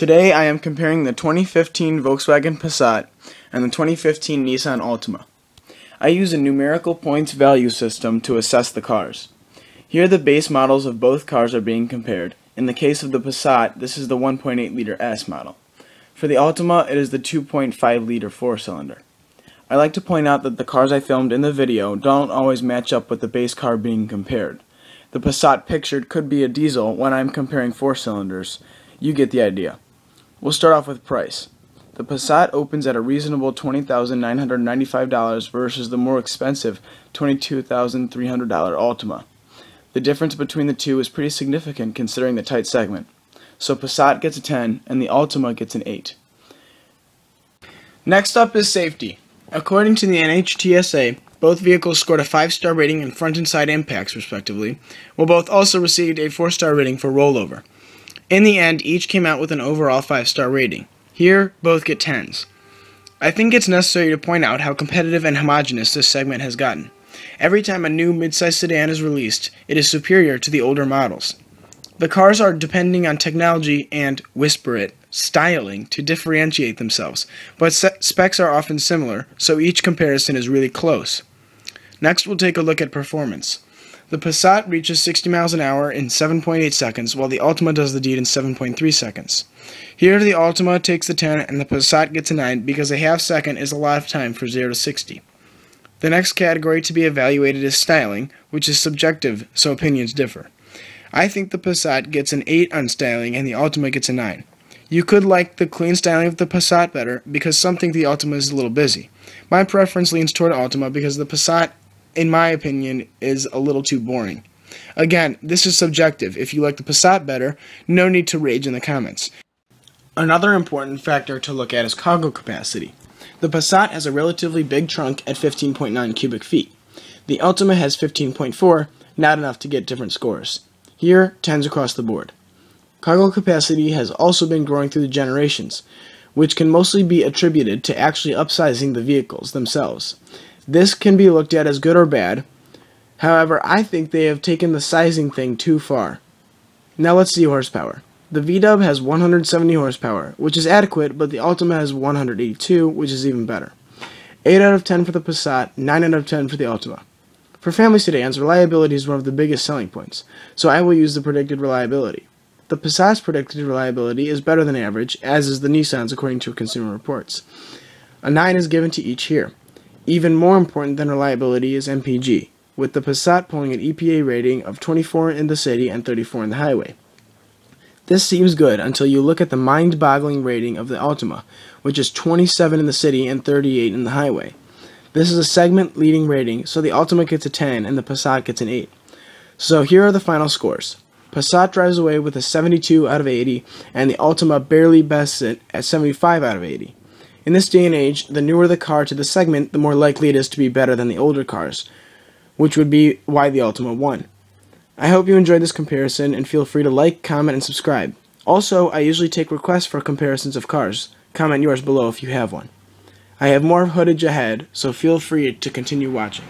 Today I am comparing the 2015 Volkswagen Passat and the 2015 Nissan Altima. I use a numerical points value system to assess the cars. Here the base models of both cars are being compared. In the case of the Passat, this is the 1.8 liter S model. For the Altima, it is the 2.5 liter 4-cylinder. I like to point out that the cars I filmed in the video don't always match up with the base car being compared. The Passat pictured could be a diesel when I'm comparing 4-cylinders. You get the idea. We'll start off with price. The Passat opens at a reasonable $20,995 versus the more expensive $22,300 Altima. The difference between the two is pretty significant considering the tight segment. So Passat gets a 10 and the Altima gets an 8. Next up is safety. According to the NHTSA, both vehicles scored a 5-star rating in front and side impacts respectively, while both also received a 4-star rating for rollover. In the end, each came out with an overall 5-star rating. Here, both get 10s. I think it's necessary to point out how competitive and homogeneous this segment has gotten. Every time a new midsize sedan is released, it is superior to the older models. The cars are depending on technology and, whisper it, styling to differentiate themselves, but specs are often similar, so each comparison is really close. Next, we'll take a look at performance. The Passat reaches 60 miles an hour in 7.8 seconds, while the Altima does the deed in 7.3 seconds. Here, the Altima takes the 10 and the Passat gets a 9 because a half second is a lot of time for 0 to 60. The next category to be evaluated is styling, which is subjective, so opinions differ. I think the Passat gets an 8 on styling and the Altima gets a 9. You could like the clean styling of the Passat better because some think the Altima is a little busy. My preference leans toward Altima because the Passat, in my opinion, is a little too boring. Again, this is subjective. If you like the Passat better, no need to rage in the comments. Another important factor to look at is cargo capacity. The Passat has a relatively big trunk at 15.9 cubic feet. The Altima has 15.4, not enough to get different scores. Here, 10s across the board. Cargo capacity has also been growing through the generations, which can mostly be attributed to actually upsizing the vehicles themselves. This can be looked at as good or bad. However, I think they have taken the sizing thing too far. Now let's see horsepower. The V-Dub has 170 horsepower, which is adequate, but the Altima has 182, which is even better. 8 out of 10 for the Passat, 9 out of 10 for the Altima. For family sedans, reliability is one of the biggest selling points, so I will use the predicted reliability. The Passat's predicted reliability is better than average, as is the Nissan's according to Consumer Reports. A 9 is given to each here. Even more important than reliability is MPG, with the Passat pulling an EPA rating of 24 in the city and 34 in the highway. This seems good until you look at the mind-boggling rating of the Altima, which is 27 in the city and 38 in the highway. This is a segment-leading rating, so the Altima gets a 10 and the Passat gets an 8. So here are the final scores. Passat drives away with a 72 out of 80, and the Altima barely bests it at 75 out of 80. In this day and age, the newer the car to the segment, the more likely it is to be better than the older cars, which would be why the Altima won. I hope you enjoyed this comparison, and feel free to like, comment, and subscribe. Also, I usually take requests for comparisons of cars. Comment yours below if you have one. I have more footage ahead, so feel free to continue watching.